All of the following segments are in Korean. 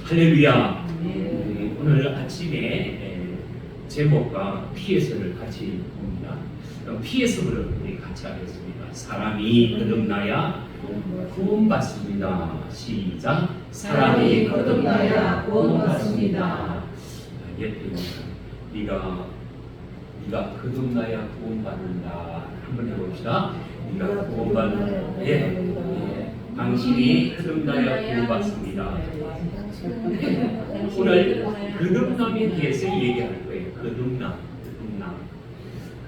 할렐루야. 오늘 아침에 제목과 PS를 같이 봅니다. PS를 우리 같이 하겠습니다. 사람이 거듭나야 구원받습니다. 시작. 사람이 거듭나야 구원받습니다. 옆에 네가 거듭나야 구원받는다. 한번 해봅시다. 네가 구원받는 당신이 거듭나야 구원받습니다. 오늘 거듭남에 대해서 얘기할 거예요.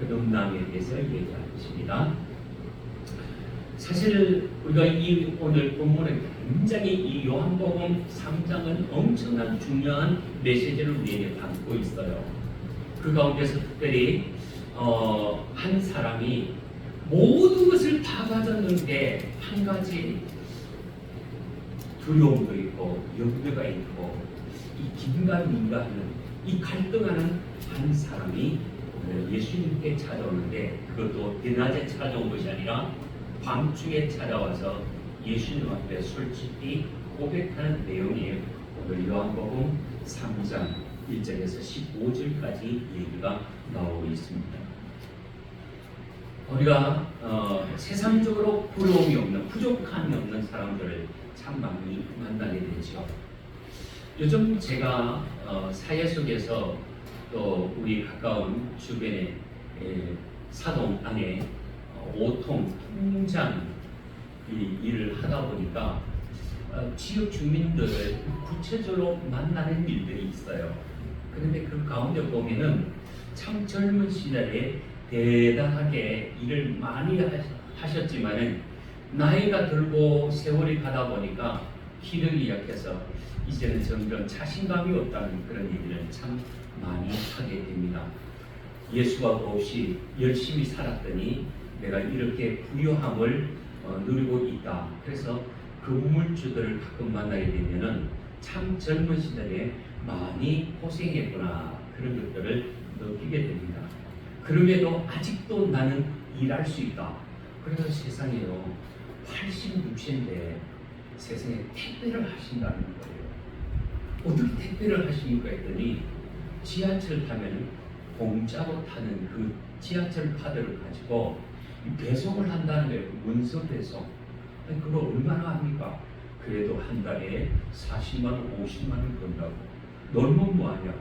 거듭남에 대해서 얘기하겠습니다. 사실 우리가 오늘 본문에 굉장히 이 요한복음 3장은 엄청난 중요한 메시지를 우리에게 담고 있어요. 그 가운데서 특별히 한 사람이 모든 것을 다 가졌는데 한 가지 두려움도 있고 염려가 있고 이 긴가 민가 하는 이 갈등하는 한 사람이 예수님께 찾아오는데 그것도 대낮에 찾아온 것이 아니라 밤중에 찾아와서 예수님 앞에 솔직히 고백하는 내용이 오늘 요한복음 3장 1절에서 15절까지 얘기가 나오고 있습니다. 우리가 세상적으로 부러움이 없는 부족함이 없는 사람들을 참 많이 만나게 되죠. 요즘 제가 사회 속에서 또 우리 가까운 주변에 사동 안에 5통 통장 일을 하다 보니까 지역 주민들을 구체적으로 만나는 일들이 있어요. 그런데 그 가운데 보면은 참 젊은 시절에 대단하게 일을 많이 하셨지만은 나이가 들고 세월이 가다 보니까 기력이 약해서 이제는 점점 자신감이 없다는 그런 얘기를 참 많이 하게 됩니다. 예수가 없이 열심히 살았더니 내가 이렇게 부유함을 누리고 있다. 그래서 건물주들을 가끔 만나게 되면은 참 젊은 시절에 많이 고생했구나 그런 것들을 느끼게 됩니다. 그럼에도 아직도 나는 일할 수 있다. 그래서 세상에요 86세인데 세상에 택배를 하신다는 거예요. 어떻게 택배를 하십니까 했더니 지하철 타면 공짜로 타는 그 지하철 카드를 가지고 배송을 한다는 거예요. 문서 배송. 그거 얼마나 합니까? 그래도 한 달에 40만 원, 50만 원 번다고. 놀면 뭐하냐고.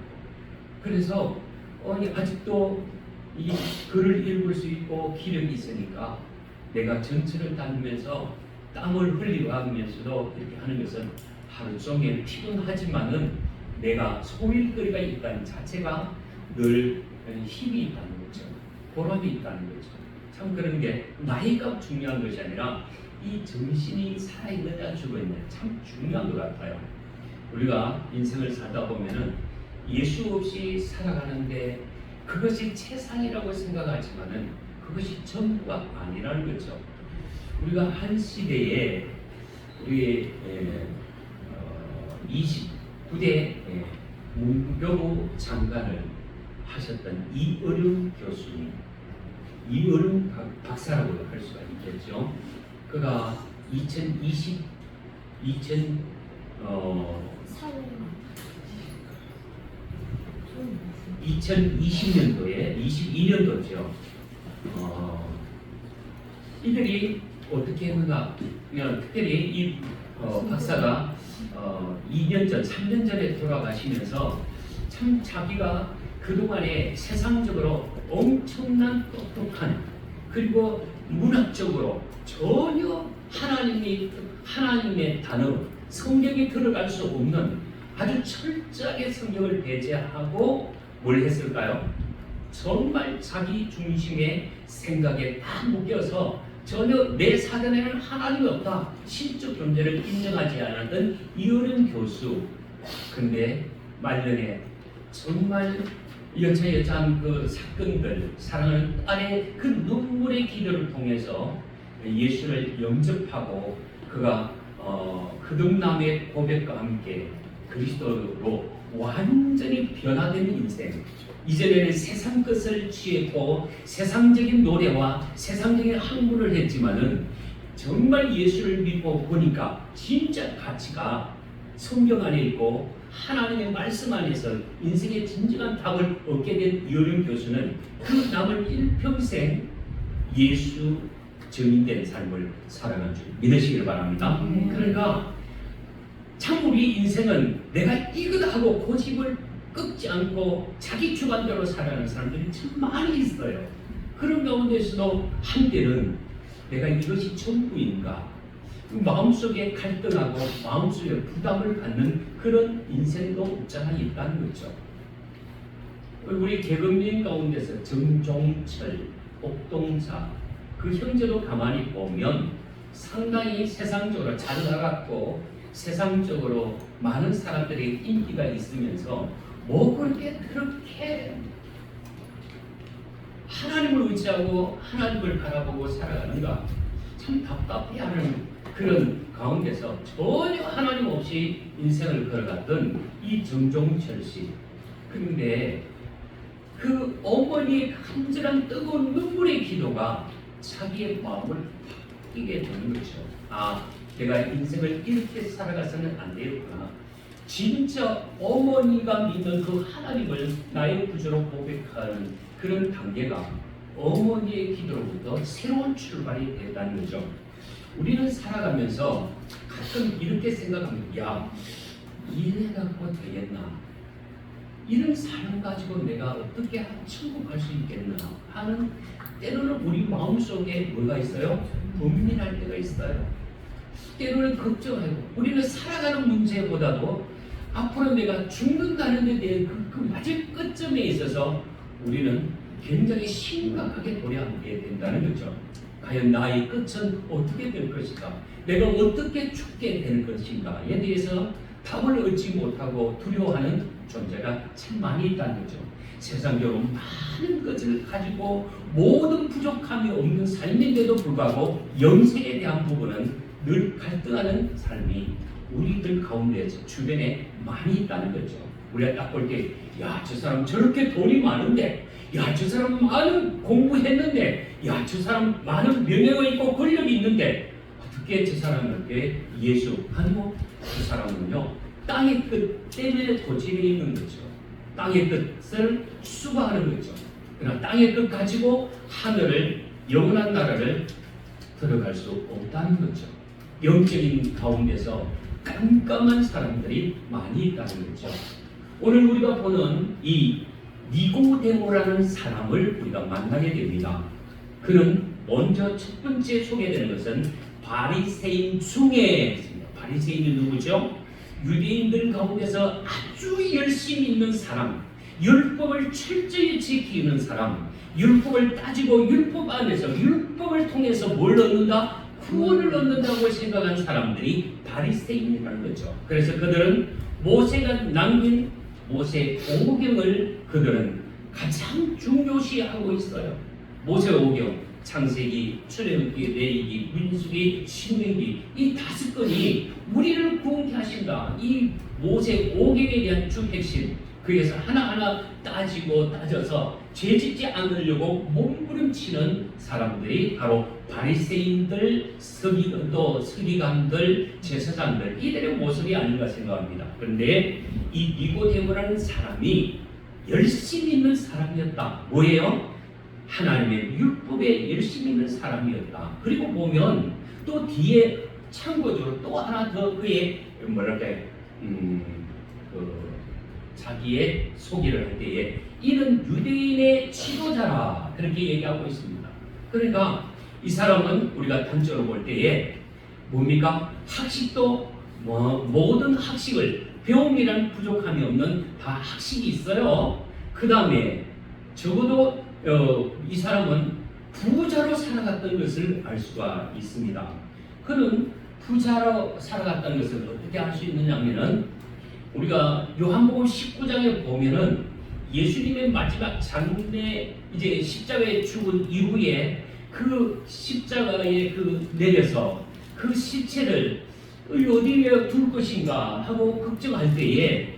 그래서 아직도 이 글을 읽을 수 있고 기력이 있으니까 내가 전철을 다니면서 땀을 흘리고 하면서도 이렇게 하는 것은 하루 종일 피곤하지만은 내가 소일거리가 있다는 자체가 늘 힘이 있다는 거죠. 보람이 있다는 거죠. 참 그런 게 나이가 중요한 것이 아니라 이 정신이 살아있느냐 죽어있느냐 참 중요한 것 같아요. 우리가 인생을 살다 보면은 예수 없이 살아가는데 그것이 최상이라고 생각하지만은 그것이 전부가 아니라는 거죠. 우리가 한 시대에 우리 29대 문교부 장관을 하셨던 이어룡 교수님, 이어룡 박사라고 할 수가 있겠죠. 그가 2020년도에 22년도죠. 이들이 어떻게 했는가? 특별히 이 박사가 2년 전, 3년 전에 돌아가시면서 참 자기가 그동안에 세상적으로 엄청난 똑똑한 그리고 문학적으로 전혀 하나님의 단어, 성경에 들어갈 수 없는 아주 철저하게 성경을 배제하고 뭘 했을까요? 정말 자기 중심의 생각에 다 묶여서 전혀 내 사전에는 하나님이 없다. 신적 존재를 인정하지 않았던 이어른 교수. 근데 말년에 정말 여차여차한 그 사건들, 사랑하는 딸의 그 눈물의 기도를 통해서 예수를 영접하고 그가 거듭남의 고백과 함께 그리스도로 완전히 변화된 인생. 이전에는 세상 것을 취했고 세상적인 노래와 세상적인 학문을 했지만은 정말 예수를 믿고 보니까 진짜 가치가 성경 안에 있고 하나님의 말씀 안에서 인생의 진정한 답을 얻게 된 이어령 교수는 그 남은 일평생 예수 증인된 삶을 살아간 줄 믿으시길 바랍니다. 그러니까 참 우리 인생은 내가 이것하고 고집을 꺾지 않고 자기 주관대로 살아가는 사람들이 참 많이 있어요. 그런 가운데서도 한때는 내가 이것이 전부인가, 마음속에 갈등하고 마음속에 부담을 갖는 그런 인생도 없잖아 있다는 거죠. 우리 계급민 가운데서 정종철, 옥동자 그 형제도 가만히 보면 상당히 세상적으로 잘 나갔고 세상적으로 많은 사람들의 인기가 있으면서 뭐 그렇게 하나님을 의지하고 하나님을 바라보고 살아가는가 참 답답해하는 그런 가운데서 전혀 하나님 없이 인생을 걸어갔던 이 정종철 씨. 그런데 그 어머니의 간절한 뜨거운 눈물의 기도가 자기의 마음을 바뀌게 되는 거죠. 아, 내가 인생을 이렇게 살아가서는 안 되겠구나. 진짜 어머니가 믿는 그 하나님을 나의 구주로 고백하는 그런 단계가 어머니의 기도로부터 새로운 출발이 됐다는 거죠. 우리는 살아가면서 가끔 이렇게 생각합니다. 야, 이래 갖고 되겠나? 이런 삶 가지고 내가 어떻게 천국 갈 수 있겠나 하는, 때로는 우리 마음속에 뭐가 있어요? 고민할 때가 있어요. 때로는 걱정하고, 우리는 살아가는 문제보다도 앞으로 내가 죽는다는 데 대한 그 마지막 끝점에 있어서 우리는 굉장히 심각하게 고려하게 된다는 거죠. 과연 나의 끝은 어떻게 될 것인가? 내가 어떻게 죽게 될 것인가에 대해서 답을 얻지 못하고 두려워하는 존재가 참 많이 있다는 거죠. 세상적으로 많은 것을 가지고 모든 부족함이 없는 삶인데도 불구하고 영생에 대한 부분은 늘 갈등하는 삶이 우리들 가운데서 주변에 많이 있다는 거죠. 우리가 딱 볼 때, 야, 저 사람 저렇게 돈이 많은데, 야, 저 사람 많은 공부했는데, 야, 저 사람 많은 명예가 있고 권력이 있는데 어떻게 저 사람에게 예수, 아니고 그 사람은요 땅의 끝 때문에 고집이 있는 거죠. 땅의 끝을 수고하는 거죠. 그러나 땅의 끝 가지고 하늘을, 영원한 나라를 들어갈 수 없다는 거죠. 영적인 가운데서 깜깜한 사람들이 많이 있다는 거죠. 오늘 우리가 보는 이 니고데모라는 사람을 우리가 만나게 됩니다. 그는 먼저 첫 번째 소개되는 것은 바리새인 중에 있습니다. 바리새인이 누구죠? 유대인들 가운데서 아주 열심히 있는 사람, 율법을 철저히 지키는 사람, 율법을 따지고 율법 안에서 율법을 통해서 뭘 얻는다? 구원을 얻는다고 생각한 사람들이 바리새인이라는 거죠. 그래서 그들은 모세가 남긴 모세 5경을 그들은 가장 중요시하고 있어요. 모세 5경, 창세기, 출애굽기, 레위기, 민수기, 신명기, 이 5건이 우리를 구원케 하신다. 이 모세 5경에 대한 주 핵심. 그래서 하나하나 따지고 따져서 죄짓지 않으려고 몸부림치는 사람들이 바로 바리새인들, 서기관들, 제사장들, 이들의 모습이 아닌가 생각합니다. 그런데 이 니고데모라는 사람이 열심히 있는 사람이었다. 뭐예요? 하나님의 율법에 열심히 있는 사람이었다. 그리고 보면 또 뒤에 참고적으로 또 하나 더 그의 자기의 소개를 할 때에 이는 유대인의 지도자라 그렇게 얘기하고 있습니다. 그러니까 이 사람은 우리가 단적으로 볼 때에 뭡니까? 학식도 모든 학식을, 배움이란 부족함이 없는 다 학식이 있어요. 그 다음에 적어도 이 사람은 부자로 살아갔던 것을 알 수가 있습니다. 그는 부자로 살아갔다는 것을 어떻게 알 수 있느냐면은 우리가 요한복음 19장에 보면은 예수님의 마지막 장례, 이제 십자가에 죽은 이후에 그 십자가에 내려서 그 시체를 어디에 둘 것인가 하고 걱정할 때에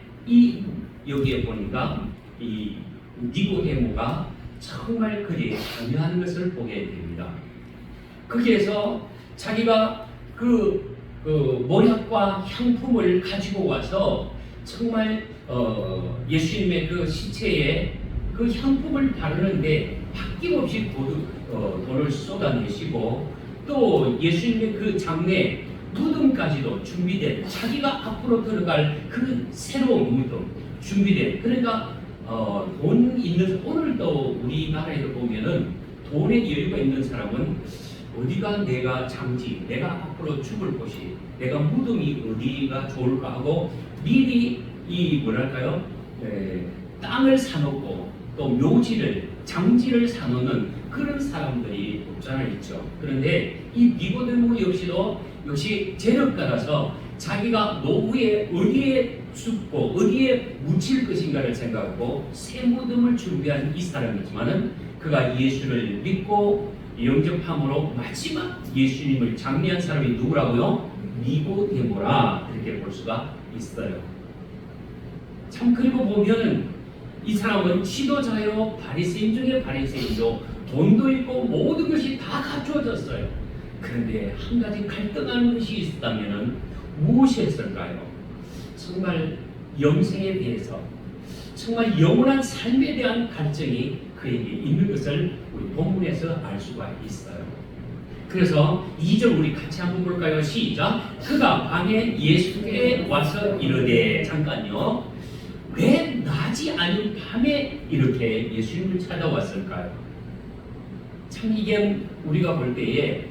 여기에 보니까 이 니고데모가 정말 그에 참여하는 것을 보게 됩니다. 거기에서 자기가 그 그 모략과 향품을 가지고 와서 정말 예수님의 그 시체에 그 향품을 바르는데 아낌없이 돈을 쏟아내시고 또 예수님의 그 장례 무덤까지도 준비된 자기가 앞으로 들어갈 그 새로운 무덤 준비된 그러니까 돈 있는 오늘도 우리나라에 보면은 돈에 여유가 있는 사람은 어디가 내가 장지 내가 앞으로 죽을 곳이 내가 무덤이 어디가 좋을까 하고 미리 이 뭐랄까요 땅을 사놓고 또 묘지를 장지를 사놓는 그런 사람들이 없잖아 있죠. 그런데 이 니고데모 역시 재력가라서 자기가 노후에 어디에 죽고 어디에 묻힐 것인가를 생각하고 새 무덤을 준비한 이 사람이지만은 그가 예수를 믿고 영접함으로 마지막 예수님을 장례한 사람이 누구라고요? 니고데모라 이렇게 볼 수가 있어요. 참 그리고 보면은 이 사람은 지도자요 바리새인 중에 바리새인도 돈도 있고 모든 것이 다 갖추어졌어요. 그런데 한 가지 갈등하는 것이 있었다면 무엇이었을까요? 정말 영생에 대해서 정말 영원한 삶에 대한 갈증이 그에게 있는 것을 우리 본문에서 알 수가 있어요. 그래서 2절 우리 같이 한번 볼까요? 시작. 그가 밤에 예수께 와서 이르되 잠깐요. 왜 낮이 아닌 밤에 이렇게 예수님을 찾아왔을까요? 참 이게 우리가 볼 때에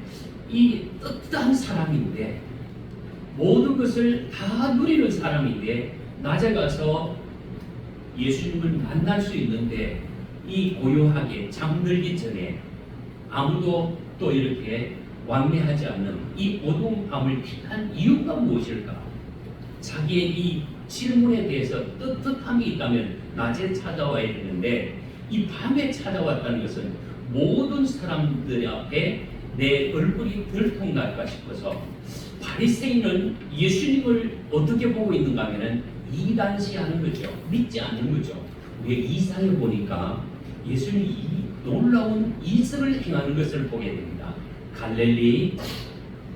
이 떳떳한 사람인데 모든 것을 다 누리는 사람인데 낮에 가서 예수님을 만날 수 있는데 이 고요하게 잠들기 전에 아무도 또 이렇게 왕래하지 않는 이 어두운 밤을 택한 이유가 무엇일까? 자기의 이 질문에 대해서 떳떳함이 있다면 낮에 찾아와야 되는데 이 밤에 찾아왔다는 것은 모든 사람들 앞에 내 얼굴이 들통날까 싶어서 바리새인은 예수님을 어떻게 보고 있는가 하면 이단시하는 거죠. 믿지 않는 거죠. 왜 이상해 보니까 예수님이 이 놀라운 이적을 행하는 것을 보게 됩니다. 갈릴리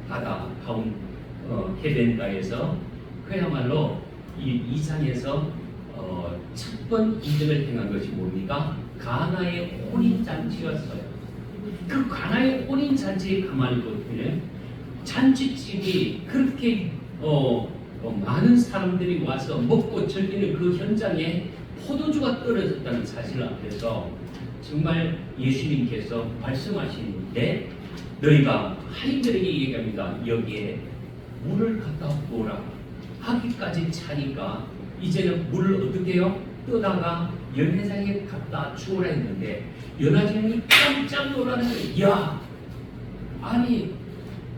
바다 가운 해변가에서 그야말로 이 이상에서 첫 번 이적을 행한 것이 뭡니까? 가나의 혼인잔치였어요. 그 가나의 혼인잔치에 가만히 보면 잔치집이 그렇게 많은 사람들이 와서 먹고 즐기는 그 현장에 포도주가 떨어졌다는 사실 앞에서 정말 예수님께서 말씀하시는데 너희가 하인들에게 얘기합니다. 여기에 물을 갖다 부어라 하기까지 차니까 이제는 물을 어떻게 해요? 떠다가 연회장에 갖다 주오라 했는데 연회장이 깜짝 놀라는 거예요. 야, 아니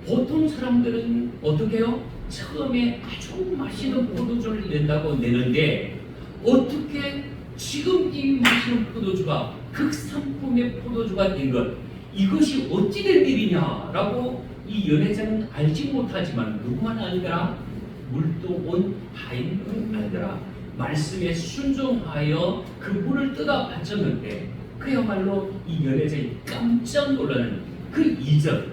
보통 사람들은 어떻게 해요? 처음에 아주 맛있는 포도주를 낸다고 내는데 어떻게 지금 이 맛있는 포도주가 극상품의 포도주가 된 것 이것이 어찌 된 일이냐라고 이 연회장은 알지 못하지만 누구만 알더라? 물도 온 하인은 알더라. 말씀에 순종하여 그 물을 뜯어 바쳤는데 그야말로 이 연회장이 깜짝 놀라는 그 이적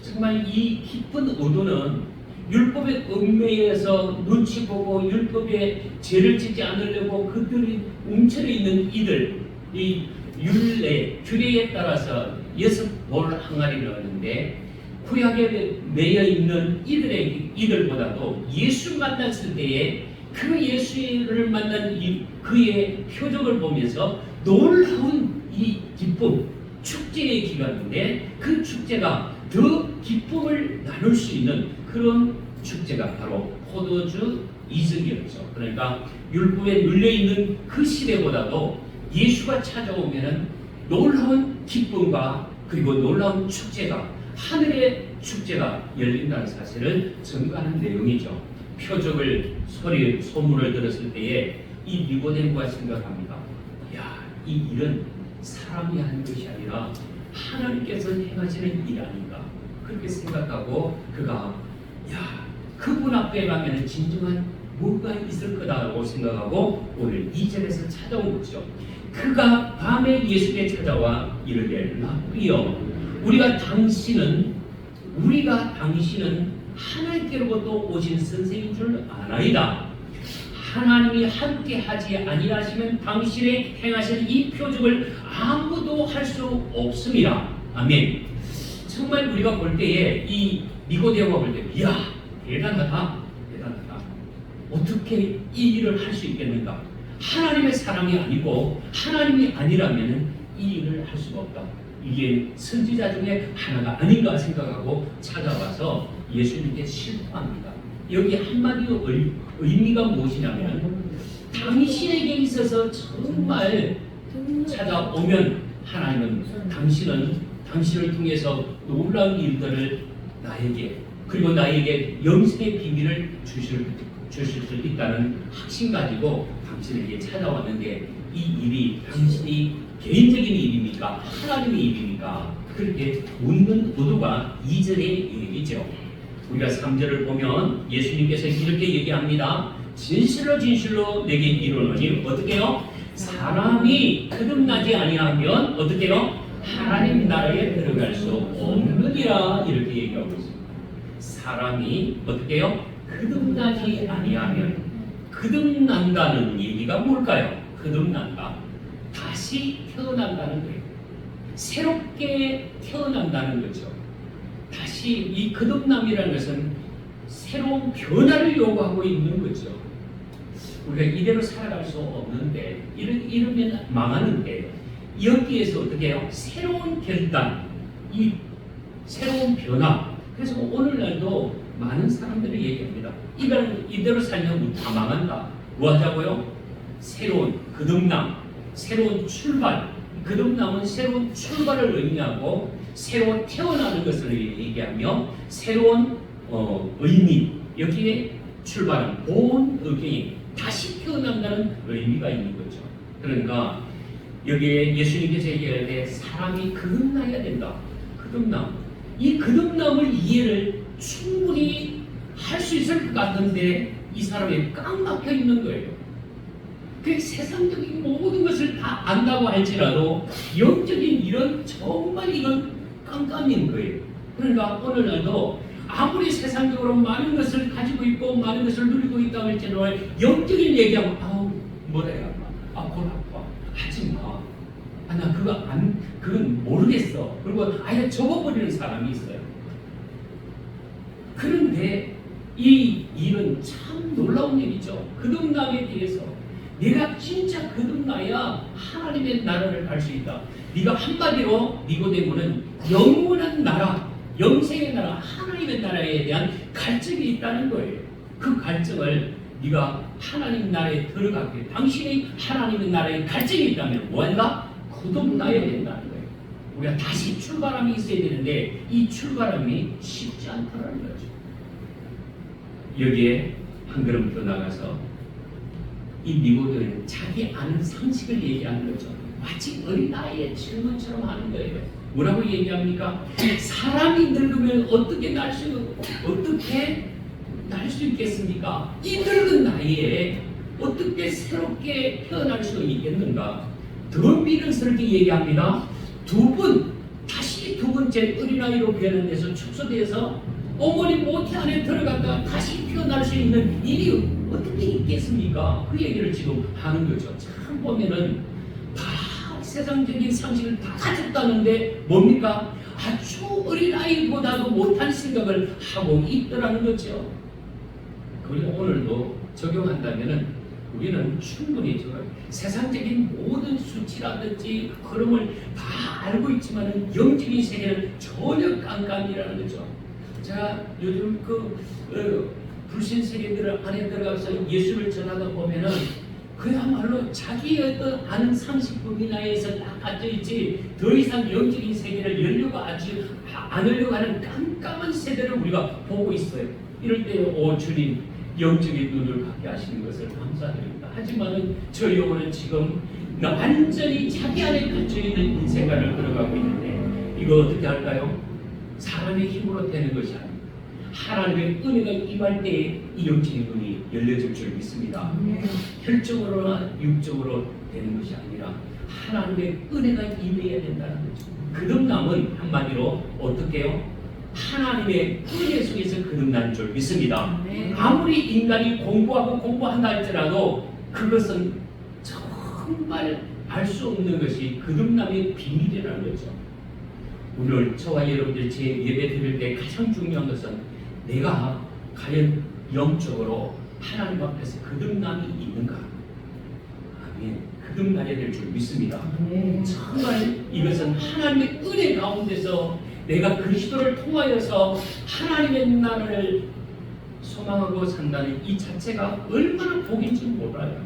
정말 이 깊은 의도는 율법의 얽매여서 눈치 보고 율법에 죄를 짓지 않으려고 그들이 움츠려 있는 이들 이 율례 규례에 따라서 6벌 항아리를 하는데 구약에 매여 있는 이들보다도 예수 만났을 때에 그 예수를 만난 그의 표정을 보면서 놀라운 이 기쁨 축제의 기간인데 그 축제가 더 기쁨을 나눌 수 있는 그런 축제가 바로 포도주 이적이었죠. 그러니까 율법에 눌려있는 그 시대보다도 예수가 찾아오면 놀라운 기쁨과 그리고 놀라운 축제가 하늘의 축제가 열린다는 사실을 증거하는 내용이죠. 표적을 소문을 들었을 때에 이 니고데모가 생각합니다. 야, 이 일은 사람이 하는 것이 아니라 하나님께서 행하시는 일 아닌가 그렇게 생각하고 그가 야 그분 앞에 가면 진정한 뭔가 있을 거다라고 생각하고 오늘 2절에서 찾아온 거죠. 그가 밤에 예수께 찾아와 이르되 라삐여 우리가 당신은 하나님께로부터 오신 선생인 줄 아나이다. 하나님이 함께 하지 아니하시면 당신의 행하신 이 표적을 아무도 할 수 없습니다. 아멘. 정말 우리가 볼 때에 이 니고데모가 볼 때, 이야, 대단하다. 어떻게 이 일을 할 수 있겠는가? 하나님의 사랑이 아니고 하나님이 아니라면 이 일을 할 수가 없다. 이게 선지자 중에 하나가 아닌가 생각하고 찾아와서 예수님께 실토합니다. 여기 한마디 의미가 무엇이냐면, 당신에게 있어서 정말 찾아오면 하나님은 당신을 통해서 놀라운 일들을 나에게, 그리고 나에게 영생의 비밀을 주실 수 있다는 확신 가지고 당신에게 찾아왔는데, 이 일이 당신이 개인적인 일입니까? 하나님의 일입니까? 그렇게 묻는 의도가 2절의 얘기죠. 우리가 3절을 보면 예수님께서 이렇게 얘기합니다. 진실로 내게 이르노니 어떻게 해요? 사람이 거듭나지 아니하면 어떻게 해요? 하나님 나라에 들어갈 수 없느니라, 이렇게 얘기하고 있습니다. 사람이 어떻게 해요? 거듭나지 아니하면, 거듭난다는 얘기가 뭘까요? 거듭난다, 다시 태어난다는 거예요. 새롭게 태어난다는 거죠. 다시 이 거듭남이라는 것은 새로운 변화를 요구하고 있는 거죠. 우리가 이대로 살아갈 수 없는데, 이러면 망하는데, 여기에서 어떻게 해요? 새로운 결단, 이 새로운 변화. 그래서 오늘날도 많은 사람들이 얘기합니다. 이대로 살면 다 망한다. 뭐 하자고요? 새로운 거듭남, 새로운 출발. 거듭남은 새로운 출발을 의미하고 새로운 태어나는 것을 얘기하며, 새로운 의미, 여기에 출발은 본 의경이 다시 태어난다는 의미가 있는 거죠. 그러니까 여기에 예수님께서 얘기할 때 사람이 거듭나야 된다. 거듭남. 이 거듭남을 이해를 충분히 할 수 있을 것 같은데 이 사람이 꽉 막혀 있는 거예요. 그 세상적인 모든 것을 다 안다고 할지라도 영적인 일은 정말 이건 깜깜인 거예요. 그러니까 오늘날도 아무리 세상적으로 많은 것을 가지고 있고 많은 것을 누리고 있다고 할지라도 영적인 얘기하면 아우 뭐라 해야 하나, 골 아파, 하지 마. 나 그건 모르겠어. 그리고 아예 접어버리는 사람이 있어요. 그런데 이 일은 참 놀라운 일이죠. 거듭남에 대해서 내가 진짜 거듭나야 하나님의 나라를 갈 수 있다. 네가 한마디로 니고데모는 영원한 나라, 영생의 나라, 하나님의 나라에 대한 갈증이 있다는 거예요. 그 갈증을 네가 하나님 나라에 들어가게, 당신이 하나님의 나라에 갈증이 있다면 뭐한다? 거듭나야 된다는 거예요. 우리가 다시 출발함이 있어야 되는데 이 출발함이 쉽지 않다는 거죠. 여기에 한 걸음 더 나가서 이 니고데모는 자기 아는 상식을 얘기하는 거죠. 마치 어린아이의 질문처럼 하는 거예요. 뭐라고 얘기합니까? 사람이 늙으면 어떻게 날 수 있겠습니까? 이 늙은 나이에 어떻게 새롭게 태어날 수 있겠는가? 더 미련스럽게 얘기합니다. 다시 두 번째 어린아이로 변환돼서 축소돼서 어머니 모태 안에 들어갔다 다시 태어날 수 있는 일이 어떻게 있겠습니까? 그 얘기를 지금 하는 거죠. 참 보면은 다 세상적인 상식을 다 가졌다는데 뭡니까? 아주 어린아이보다도 못한 생각을 하고 있더라는 거죠. 우리가 오늘도 적용한다면은 우리는 충분히 세상적인 모든 수치라든지 흐름을 다 알고 있지만은 영적인 세계는 전혀 깜깜이라는 거죠. 제가 요즘 불신 세계들 안에 들어가서 예수를 전하다 보면은 그야말로 자기의 어떤 아는 상식 범위 내에서 딱 갇혀 있지 더 이상 영적인 세계를 열려고 않으려고 하는 깜깜한 세대를 우리가 보고 있어요. 이럴 때 주님 영적인 눈을 갖게 하시는 것을 감사드립니다. 하지만은 저 영혼은 지금 완전히 자기 안에 갇혀 있는 인생관을 걸어가고 있는데 이거 어떻게 할까요? 사람의 힘으로 되는 것이 아닙니다. 하나님의 은혜가 임할 때에 이 영적인 눈이 열려질 줄 믿습니다. 혈적으로나 육적으로 되는 것이 아니라 하나님의 은혜가 임해야 된다는 거죠. 거듭남은 한마디로 어떻게 해요? 하나님의 은혜 속에서 거듭나는 줄 믿습니다. 네. 아무리 인간이 공부한다 할지라도 그것은 정말 알 수 없는 것이 거듭남의 비밀이라는 거죠. 오늘 저와 여러분들 제 예배 드릴 때 가장 중요한 것은 내가 과연 영적으로 하나님 앞에서 거듭남이 있는가? 아멘. 거듭나야 될 줄 믿습니다. 네. 정말 이것은 하나님의 은혜 가운데서 내가 그리스도를 통하여서 하나님의 나라를 소망하고 산다는 이 자체가 얼마나 복인지 몰라요.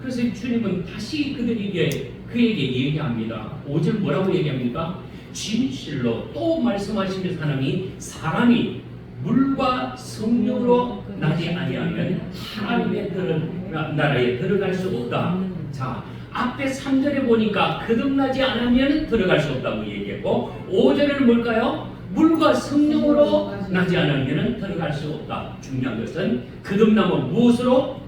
그래서 주님은 다시 그에게 얘기합니다. 5절 뭐라고 얘기합니까? 진실로 또 말씀하시면서 하나님이 사람이 물과 성령으로 나지 아니하면 하나님의 나라에 들어갈 수 없다. 자, 앞에 3절에 보니까 거듭나지 않으면 들어갈 수 없다고 얘기했고 5절에는 뭘까요? 물과 성령으로 나지 않으면 들어갈 수 없다. 중요한 것은 거듭남은 무엇으로?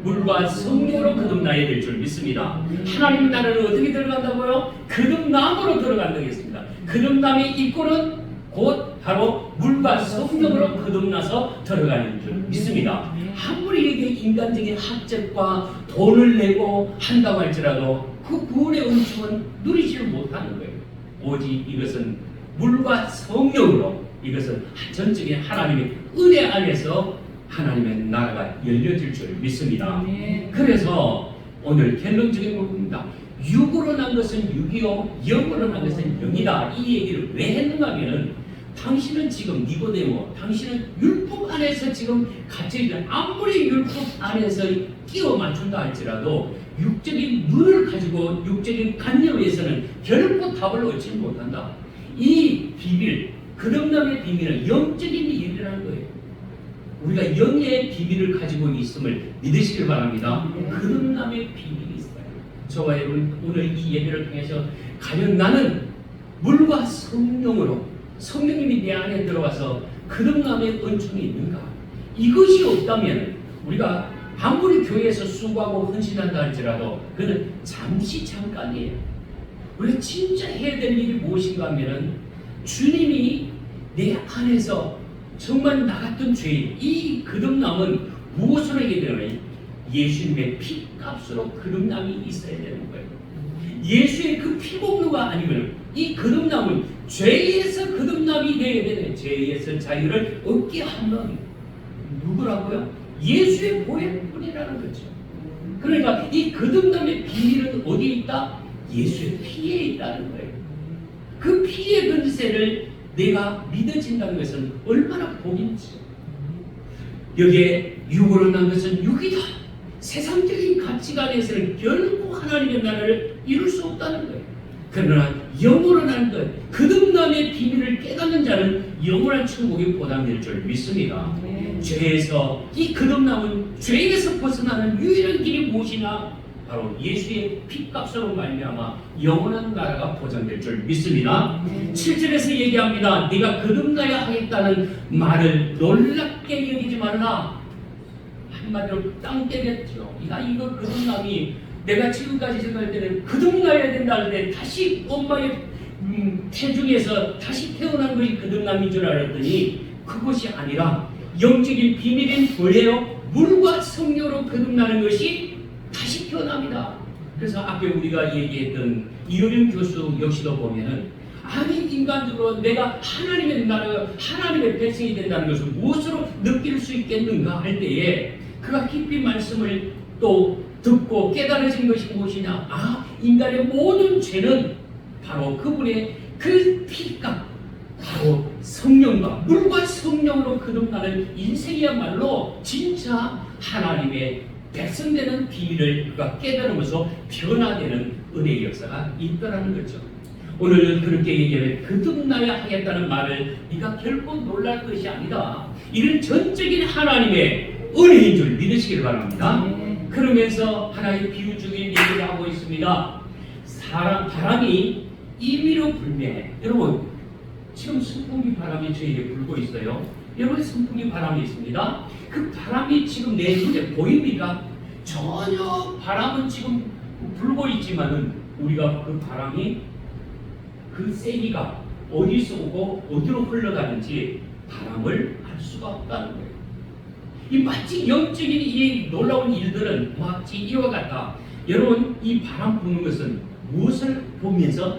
물과 성령으로 거듭나야 될 줄 믿습니다. 하나님 나라를 어떻게 들어간다고요? 거듭남으로 들어간다고 했습니다. 거듭남의 입구는 곧 바로 물과 성령으로 거듭나서 들어가는 줄 믿습니다. 아무리 이게 인간적인 학적과 돈을 내고 한다고 할지라도 그 구원의 은총은 누리지를 못하는 거예요. 오직 이것은 물과 성령으로 이것은 전적인 하나님의 은혜 안에서 하나님의 나라가 열려질 줄 믿습니다. 그래서 오늘 결론적인 부분입니다. 육으로 난 것은 육이요 영으로 난 것은 영이다. 이 얘기를 왜 했는가 하면은 당신은 지금 니고데모, 당신은 율법 안에서 지금 갇혀있는 아무리 율법 안에서 끼워 맞춘다 할지라도 육적인 눈을 가지고 육적인 관념에서는 결코 답을 얻지 못한다. 이 비밀, 거듭남의 비밀은 영적인 일이라는 거예요. 우리가 영의 비밀을 가지고 있음을 믿으시길 바랍니다. 거듭남의 비밀이 있어요. 저와 여러분 오늘 이 예배를 통해서 과연 나는 물과 성령으로 성령님이 내 안에 들어와서 거듭남의 은총이 있는가? 이것이 없다면 우리가 아무리 교회에서 수고하고 헌신한다 할지라도 그는 잠시 잠깐이에요. 우리가 진짜 해야 될 일이 무엇인가 하면은 주님이 내 안에서 정말 나 같은 죄인, 이 거듭남은 무엇으로 얘기되나요? 예수님의 피값으로 거듭남이 있어야 되는 거예요. 예수의 그 피복루가 아니면 이 거듭남은 죄에서 거듭남이 되어야 되는 죄에서 자유를 얻게 하는 누구라고요? 예수의 보혈뿐이라는 거죠. 그러니까 이 거듭남의 비밀은 어디에 있다? 예수의 피에 있다는 거예요. 그 피의 권세를 내가 믿어진다는 것은 얼마나 복인지. 여기에 육으로 난 것은 육이다. 세상적인 가치관에서는 결코 하나님의 나라를 이룰 수 없다는 거예요. 그러나 영으로 난 것, 거듭남의 비밀을 깨닫는 자는 영원한 천국에 보답될 줄 믿습니다. 죄에서 이 거듭남은 죄에서 벗어나는 유일한 길이 무엇이냐? 바로 예수의 피값으로 말미암아 영원한 나라가 보장될 줄 믿습니다. 7절에서 얘기합니다. 네가 거듭나야 하겠다는 말을 놀랍게 여기지 말라. 한마디로 땅 때렸죠. 이거 거듭남이 내가 지금까지 생각할 때는 거듭나야 된다 할 때 다시 엄마의 태중에서 다시 태어난 것이 거듭남인 줄 알았더니 그것이 아니라 영적인 비밀인 뭐예요? 물과 성령으로 거듭나는 것이 다시 태어납니다. 그래서 앞에 우리가 얘기했던 이효림 교수 역시도 보면은 아니 인간적으로 내가 하나님의 나라, 하나님의 백성이 된다는 것을 무엇으로 느낄 수 있겠는가 할 때에 그가 깊이 말씀을 또 듣고 깨달아진 것이 무엇이냐? 아, 인간의 모든 죄는 바로 그분의 그 피가 바로 성령과 물과 성령으로 거듭나는 인생이야말로 진짜 하나님의 백성되는 비밀을 그가 깨달으면서 변화되는 은혜의 역사가 있다라는 거죠. 오늘은 그렇게 얘기하면 거듭나야 하겠다는 말을 네가 결코 놀랄 것이 아니다. 이런 전적인 하나님의 은혜인 줄 믿으시길 바랍니다. 그러면서 하나의 비유적인 얘기를 하고 있습니다. 바람이 임의로 불매. 여러분 지금 선풍기 바람이 저에게 불고 있어요. 여러분 선풍기 바람이 있습니다. 그 바람이 지금 내 눈에 보입니까? 전혀 바람은 지금 불고 있지만은 우리가 그 바람이 그 세기가 어디서 오고 어디로 흘러가는지 바람을 알 수가 없다는 거예요. 이 마치 영적인 이 놀라운 일들은 마치 이와 같다. 여러분, 이 바람 부는 것은 무엇을 보면서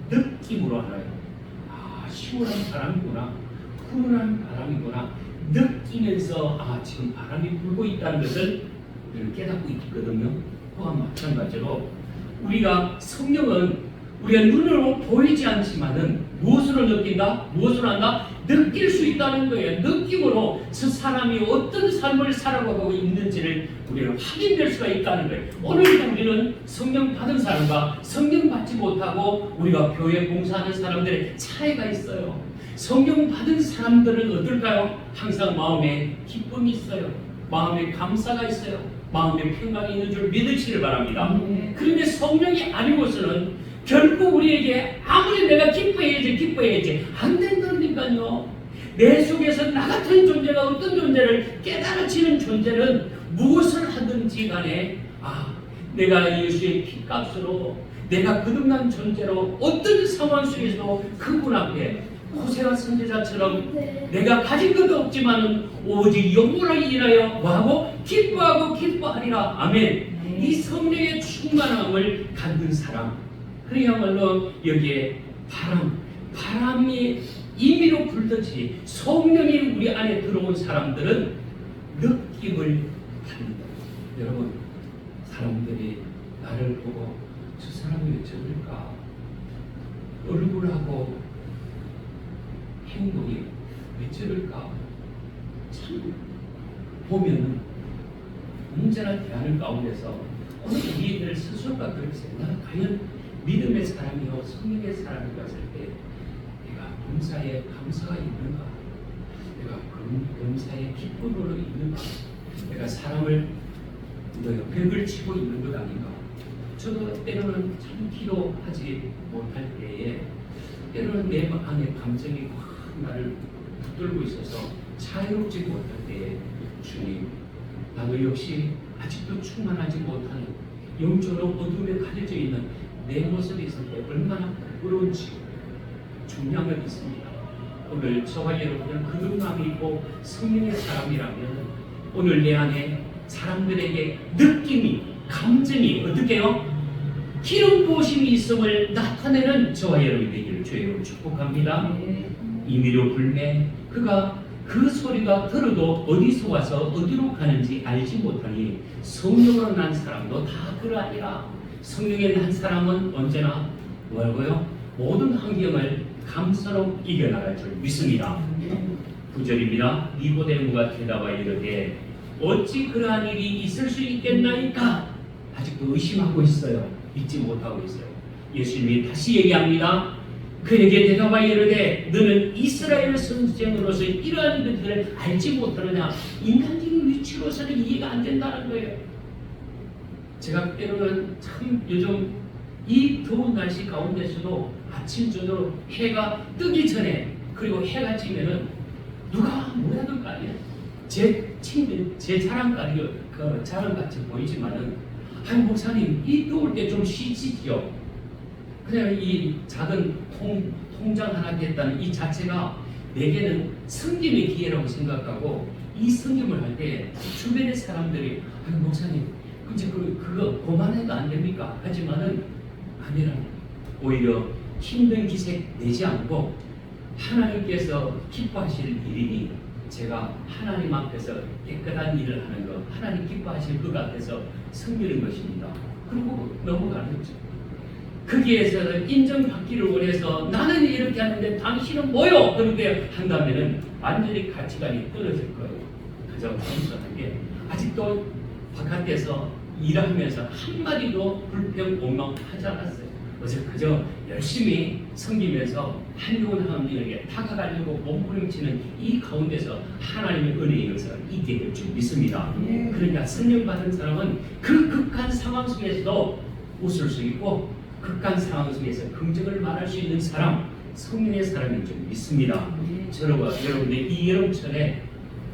느낌으로 알아요? 아, 시원한 바람이구나, 훈훈한 바람이구나 느끼면서 지금 바람이 불고 있다는 것을 우리는 깨닫고 있거든요. 그와 마찬가지로 우리가 성령은 우리가 눈으로 보이지 않지만은 무엇으로 느낀다? 무엇으로 한다? 느낄 수 있다는 거예요. 느낌으로 저 사람이 어떤 삶을 살아가고 있는지를 우리는 확인될 수가 있다는 거예요. 오늘도 우리는 성령 받은 사람과 성령 받지 못하고 우리가 교회 봉사하는 사람들의 차이가 있어요. 성령 받은 사람들은 어떨까요? 항상 마음에 기쁨이 있어요. 마음에 감사가 있어요. 마음에 평강이 있는 줄 믿으시길 바랍니다. 그런데 성령이 아니고서는 결국 우리에게 아무리 내가 기뻐해야지 안 된다니까요. 내 속에서 나 같은 존재가 어떤 존재를 깨달아지는 존재는 무엇을 하든지 간에 내가 예수의 피값으로 내가 거듭난 존재로 어떤 상황 속에서도 그분 앞에 호세아 선지자처럼 내가 가진 것도 없지만은 오직 영원하게 일하여 뭐하고 기뻐하리라. 아멘. 이 성령의 충만함을 갖는 사람, 그야말로 여기에 바람이 임의로 불듯이 성령이 우리 안에 들어온 사람들은 느낌을 받는다. 여러분, 사람들이 나를 보고 저 사람이 왜 저럴까? 얼굴하고 행동이 왜 저럴까? 참 보면은 언제나 대하는 가운데서 오늘 우리들 스스로가 그렇게 나는 과연 믿음의 사람이요 성령의 사람인가 했을 때 내가 범사에 감사가 있는가? 내가 범사에 기쁨으로 있는가? 내가 사람을 벽을 치고 있는 것 아닌가? 저도 때로는 참 기도하지 못할 때에 때로는 내 안에 감정이 확 나를 붙들고 있어서 자유롭지 못할 때에 주님, 나도 역시 아직도 충만하지 못하는 영적으로 어둠에 가려져 있는 내 모습이 있을 때 얼마나 부끄러운지 중요한 건 있습니다. 오늘 저와 여러분은 거듭남이 있고 성령의 사람이라면 오늘 내 안에 사람들에게 느낌이, 감정이 어떻게 해요? 기름 부으심이 있음을 나타내는 저와 여러분이 되기를 주의 축복합니다. 임의로 불매 그가 그 소리가 들어도 어디서 와서 어디로 가는지 알지 못하니 성령으로 난 사람도 다 그러하니라. 성령에 난 사람은 언제나 뭐라고요? 모든 환경을 감사로 이겨나갈 줄 믿습니다. 9절입니다. 니고데모가 대답하여 이르되 어찌 그러한 일이 있을 수 있겠나이까? 아직도 의심하고 있어요. 믿지 못하고 있어요. 예수님이 다시 얘기합니다. 그에게 대답하여 이르되 너는 이스라엘 선생으로서 이러한 것들을 알지 못하느냐? 인간적인 위치로서는 이해가 안 된다는 거예요. 제가 때로는 참 요즘 이 더운 날씨 가운데서도 아침 저녁으로 해가 뜨기 전에 그리고 해가 지면은 누가 뭐라도 까요. 제 친구, 제 자랑거리, 그 자랑같이 보이지만은 아니 목사님 이 더울 때 좀 쉬시죠. 그냥 이 작은 통장 하나 됐다는 이 자체가 내게는 섬김의 기회라고 생각하고 이 섬김을 할 때 주변의 사람들이 아니 목사님 이제 그거 그만해도 안 됩니까? 하지만은 아니라 오히려 힘든 기색 내지 않고 하나님께서 기뻐하실 일이니 제가 하나님 앞에서 깨끗한 일을 하는 것, 하나님 기뻐하실 것 같아서 섬기는 것입니다. 그리고 넘어가는 거죠. 거기에서는 인정받기를 원해서 나는 이렇게 하는데 당신은 뭐요? 그렇게 한다면은 완전히 가치관이 떨어질 거예요. 가장 단순한 게 아직도 바깥에서 일하면서 한마디도 불평, 원망하지 않았어요. 어제 그저 열심히 섬기면서 한분한분에게 다가가려고 몸부림치는 이 가운데서 하나님의 은혜의 역사가 있게 될 줄 믿습니다. 그러니까 성령 받은 사람은 그 극한 상황 속에서도 웃을 수 있고 극한 상황 속에서 긍정을 말할 수 있는 사람, 성령의 사람인 줄 믿습니다. 저와 여러분의 이 여름철에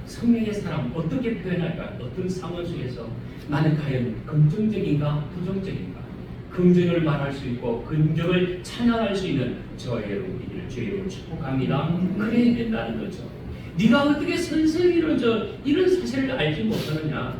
성령의 사람 어떻게 표현할까? 어떤 상황 속에서 나는 과연 긍정적인가 부정적인가? 긍정을 말할 수 있고 긍정을 찬양할 수 있는 저와 여러분들을 주의 이름으로 축복합니다. 그래야 된다는 거죠. 네가 어떻게 선생이로 이런 사실을 알지 못하느냐?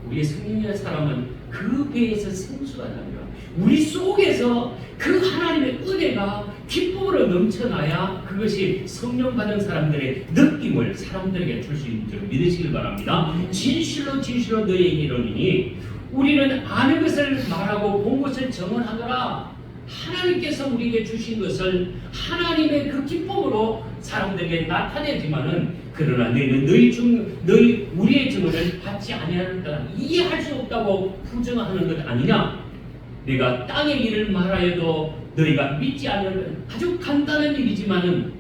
우리 성령의 사람은 그 배에서 생수가 나니라. 우리 속에서 그 하나님의 은혜가 기쁨으로 넘쳐나야 그것이 성령 받은 사람들의 느낌을 사람들에게 줄 수 있는 줄 믿으시길 바랍니다. 진실로 진실로 너희에게 이르노니 우리는 아는 것을 말하고 본 것을 증언하노라. 하나님께서 우리에게 주신 것을 하나님의 그 기쁨으로 사람들에게 나타내지만은 그러나 너희는 우리의 증언을 받지 아니하는가, 이해할 수 없다고 부정하는 것 아니냐? 내가 땅의 일을 말하여도 너희가 믿지 않는 아주 간단한 일이지만은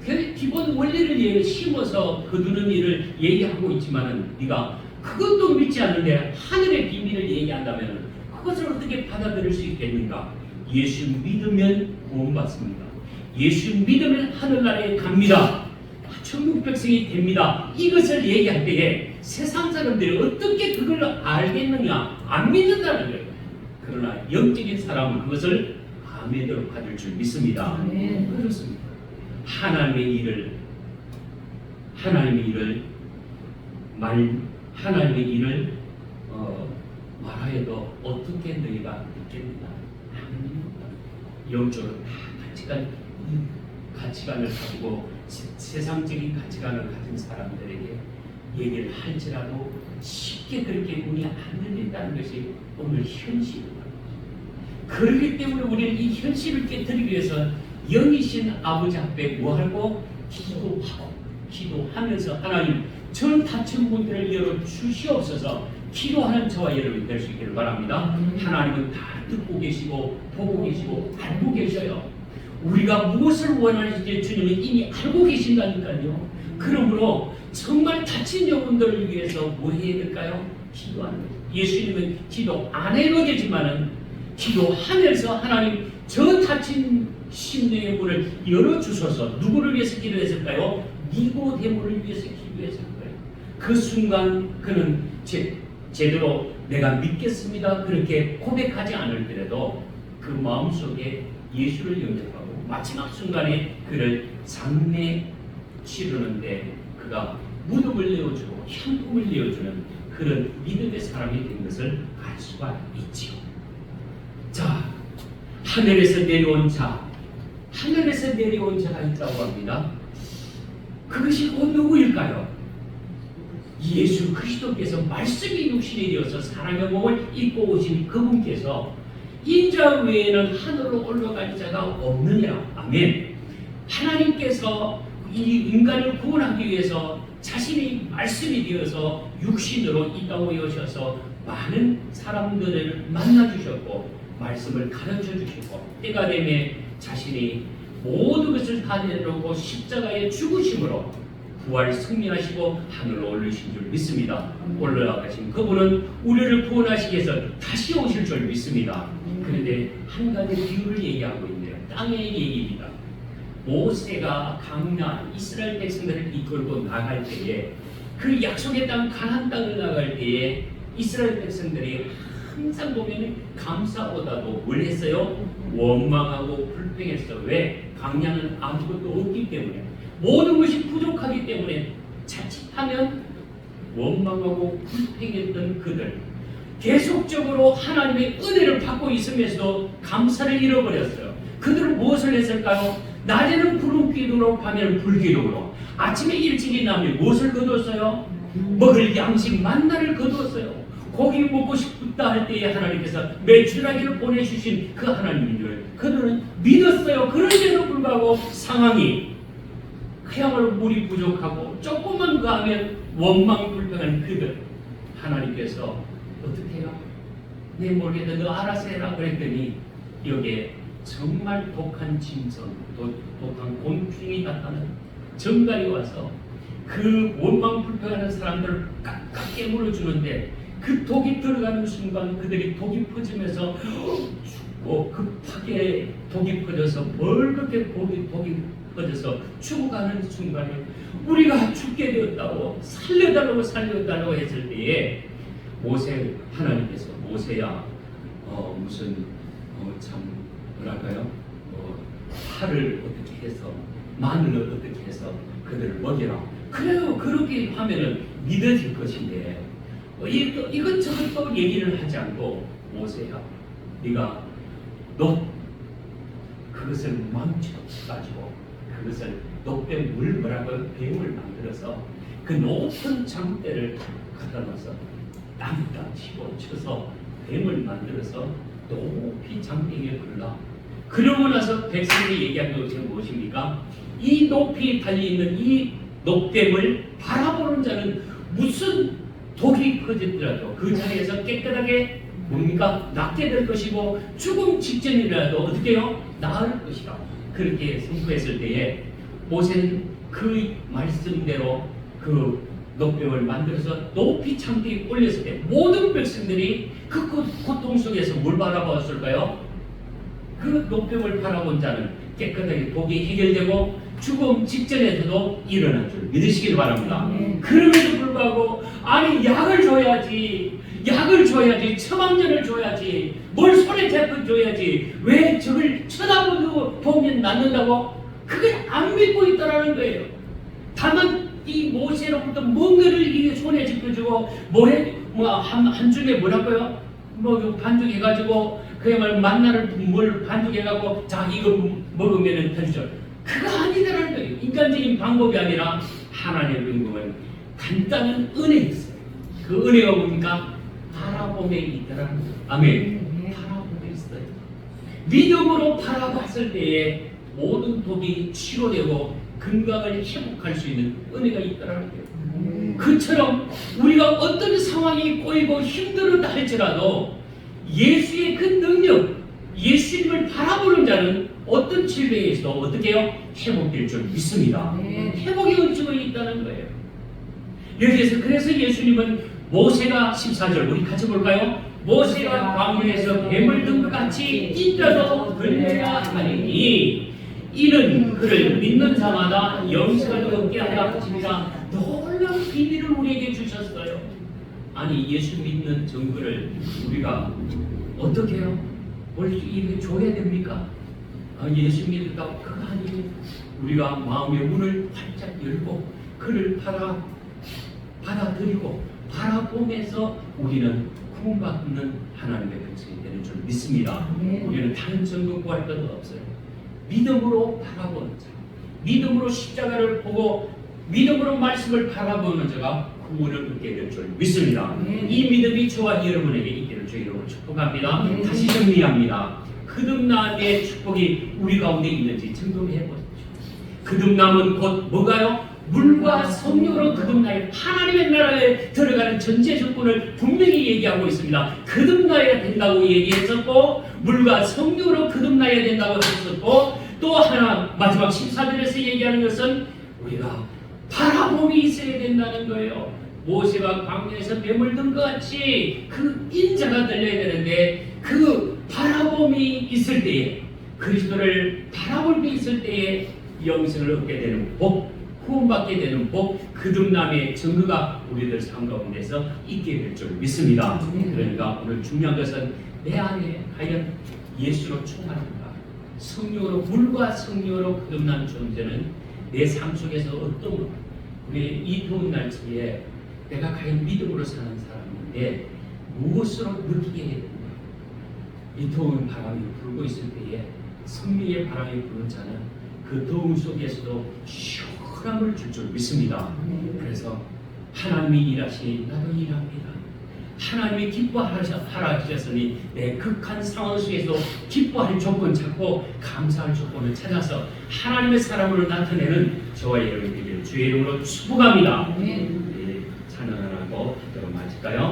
그 기본 원리를 심어서 거두는 일을 얘기하고 있지만은 네가 그것도 믿지 않는데 하늘의 비밀을 얘기한다면 그것을 어떻게 받아들일 수 있겠는가? 예수 믿으면 구원받습니다. 예수 믿으면 하늘나라에 갑니다. 천국 백성이 됩니다. 이것을 얘기할 때에 세상 사람들이 어떻게 그걸 알겠느냐? 안 믿는다는 거예요. 그러나 영적인 사람은 그것을 아멘으로 받을 줄 믿습니다. 그렇습니다. 하나님의 일을 말하여도 어떻게 너희가 믿겠느냐? 영적으로 다 가치관을 가지고 세상적인 가치관을 가진 사람들에게 얘기를 할지라도 쉽게 그렇게 문이 안 열린다는 것이 오늘 현실입니다. 그렇기 때문에 우리는 이 현실을 깨뜨리기 위해서 영이신 아버지 앞에 뭐하고 기도하면서 하나님 전 닫힌 문들을 열어 주시옵소서. 기도하는 저와 여러분이 될 수 있기를 바랍니다. 하나님은 다 듣고 계시고 보고 계시고 알고 계셔요. 우리가 무엇을 원하는지 주님은 이미 알고 계신다니까요. 그러므로 정말 다친 영혼들을 위해서 뭐 해야 될까요? 기도하는 거예요. 예수님은 기도 안 해도 되지만은 기도하면서 하나님 저 다친 심령의 문을 열어주셔서 누구를 위해서 기도했을까요? 니고데모를 위해서 기도했을 거예요. 그 순간 그는 제대로 내가 믿겠습니다 그렇게 고백하지 않을 때라도 그 마음속에 예수를 영접하고 마지막 순간에 그를 장례 치르는데 그가 무덤을 내어주고 향품을 내어주는 그런 믿음의 사람이 된 것을 알 수가 있지요. 자, 하늘에서 내려온 자가 있다고 합니다. 그것이 곧 누구일까요? 예수 그리스도께서 말씀이 육신이 되어서 사람의 몸을 입고 오신 그분께서 인자 외에는 하늘로 올라갈 자가 없느니라. 아멘. 하나님께서 이 인간을 구원하기 위해서 자신이 말씀이 되어서 육신으로 이 땅에 오셔서 많은 사람들을 만나주셨고 말씀을 가르쳐 주시고 때가 되면 자신이 모든 것을 다 내려놓고 십자가에 죽으심으로 부활 승리하시고 하늘로 올리신 줄 믿습니다. 올라가신 그분은 우리를 구원하시기 위해서 다시 오실 줄 믿습니다. 그런데 한 가지 비유를 얘기하고 있네요. 땅의 얘기입니다. 모세가 강난 이스라엘 백성들을 이끌고 나갈 때에 그 약속의 땅 가나안 땅을 나갈 때에 이스라엘 백성들이 항상 보면 감사보다도 뭘 했어요? 원망하고 불평했어. 왜? 강량은 아무것도 없기 때문에 모든 것이 부족하기 때문에 자칫하면 원망하고 불평했던 그들 계속적으로 하나님의 은혜를 받고 있으면서도 감사를 잃어버렸어요. 그들은 무엇을 했을까요? 낮에는 구름 기둥으로 밤에는 불 기둥으로 아침에 일찍 일어나면 무엇을 거뒀어요? 먹을 양식 만나를 거뒀어요. 고기 먹고 싶다 할 때에 하나님께서 메추라기를 보내주신 그 하나님을 그들은 믿었어요. 그런데도 불구하고 상황이 그야말로 물이 부족하고 조금만 가면 원망 불평한 그들 하나님께서 어떻게 해요? 내 모르겠다 너 알아서 해라 그랬더니 여기에 정말 독한 짐승 독한 곤충이 나타나는 정갈이 와서 그 원망 불평하는 사람들을 깍깍 깨물어 주는데 그 독이 들어가는 순간 그들이 독이 퍼지면서 죽고 급하게 독이 퍼져서 멀겋게 독이 퍼져서 죽어가는 순간에 우리가 죽게 되었다고 살려달라고 했을 때에 하나님께서 모세야 참 뭐랄까요? 파를 어떻게 해서 마늘을 어떻게 해서 그들을 먹여라. 그래요. 그렇게 하면은 믿어질 것인데 이것저것 또 얘기를 하지 않고 모세야, 네가 그것을 망쳐가지고 그것을 높은 뱀을 만들어서 그 높은 장대를 갖다 놔서 땅땅 치고 뱀을 만들어서 높이 장대에 걸라. 그러고 나서 백성이 얘기한 것이 무엇입니까? 이 높이 달려있는 이 높뱀을 바라보는 자는 무슨 독이 퍼졌더라도 그 자리에서 깨끗하게 뭡니까? 낫게 될 것이고 죽음 직전이라도 어떻게 해요? 나을 것이다. 그렇게 선포했을 때에 모세는 그 말씀대로 그 높뱀을 만들어서 높이 창대에 올렸을 때 모든 백성들이 그 고통 속에서 뭘 바라보았을까요? 그 높뱀을 바라본 자는 깨끗하게 독이 해결되고 죽음 직전에서도 일어난 줄 믿으시길 바랍니다. 그럼에도 불구하고 아니 약을 줘야지, 처방전을 줘야지, 뭘 손에 잡고 줘야지, 왜 저걸 쳐다보고 보면 낫는다고? 그걸 안 믿고 있다라는 거예요. 다만 이 모세로부터 뭔가를 이 손에 짚어주고 한 줄에 뭐라고요? 반죽해가지고 그야말로 만나를 뭘 반죽해가고 자 이거 먹으면은 되죠. 그거 아니다라는 거예요. 인간적인 방법이 아니라 하나님의 은총은 간단한 은혜가 있어요. 그 은혜가 뭡니까? 바라봄에 있다라는 거예요. 아멘. 바라봄에 있어요. 믿음으로 바라봤을 때에 모든 독이 치료되고 건강을 회복할 수 있는 은혜가 있다라는 거예요. 그처럼 우리가 어떤 상황이 꼬이고 힘들었다 할지라도 예수의 그 능력, 예수님을 바라보는 자는 어떤 질병에서도 어떻게 해요? 회복될 줄 믿습니다. 회복의 은총이 있다는 거예요. 여기에서 그래서 예수님은 모세가 14절 우리 같이 볼까요? 모세가 광야에서 뱀을 든 것 같이 인자도 걸려야 하리니 이는 그를 믿는 자마다 영생을 얻게 하라 하십니다. 놀라운 비밀을 우리에게 주셨어요. 아니 예수 믿는 증거를 우리가 어떻게 해요? 뭘 이렇게 줘야 됩니까? 예수 믿을까? 그거 아니에요. 우리가 마음의 문을 활짝 열고 그를 받아들이고 바라보면서 우리는 구원받는 하나님의 백성이 되는 줄 믿습니다. 우리는 다른 증거 구할 것도 없어요. 믿음으로 바라보는 자, 믿음으로 십자가를 보고 믿음으로 말씀을 바라보는 자가 구원을 얻게 될 줄 믿습니다. 이 믿음이 저와 여러분에게 있기를 주 이름으로 축복합니다. 다시 정리합니다. 거듭남의 축복이 우리 가운데 있는지 점검해 보십시오. 거듭남은 곧 뭐가요? 물과 성령으로 거듭나야 하나님의 나라에 들어가는 전제 조건을 분명히 얘기하고 있습니다. 거듭나야 된다고 얘기했었고 물과 성령으로 거듭나야 된다고 했었고 또 하나 마지막 14절에서 얘기하는 것은 우리가 바라봄이 있어야 된다는 거예요. 모세가 광야에서 뱀을 든 것 같이 그 인자가 들려야 되는데 그 바라봄이 있을 때에 그리스도를 바라볼 게 있을 때에 영생을 얻게 되는 복, 구원받게 되는 복, 거듭남의 증거가 우리들 삶 가운데서 있게 될 줄 믿습니다. 그러니까 오늘 중요한 것은 내 안에 과연 예수로 충만한가? 성령으로 물과 성령으로 거듭난 존재는 내 삶 속에서 어떤 우리 이 더운 날씨에 내가 과연 믿음으로 사는 사람인데 무엇으로 느끼게 해야 된다? 이 더운 바람이 불고 있을 때에 성령의 바람이 부는 자는 그 더움 속에서도 시원함을 줄 줄 믿습니다. 그래서 하나님이 일하시니 나도 일합니다. 하나님이 기뻐하라 하셨으니 내 극한 상황 속에서 기뻐할 조건 찾고 감사할 조건을 찾아서 하나님의 사람으로 나타내는 저와 여러분에게 주의 이름으로 축복합니다. 찬양을 하고 기도를 마칠까요?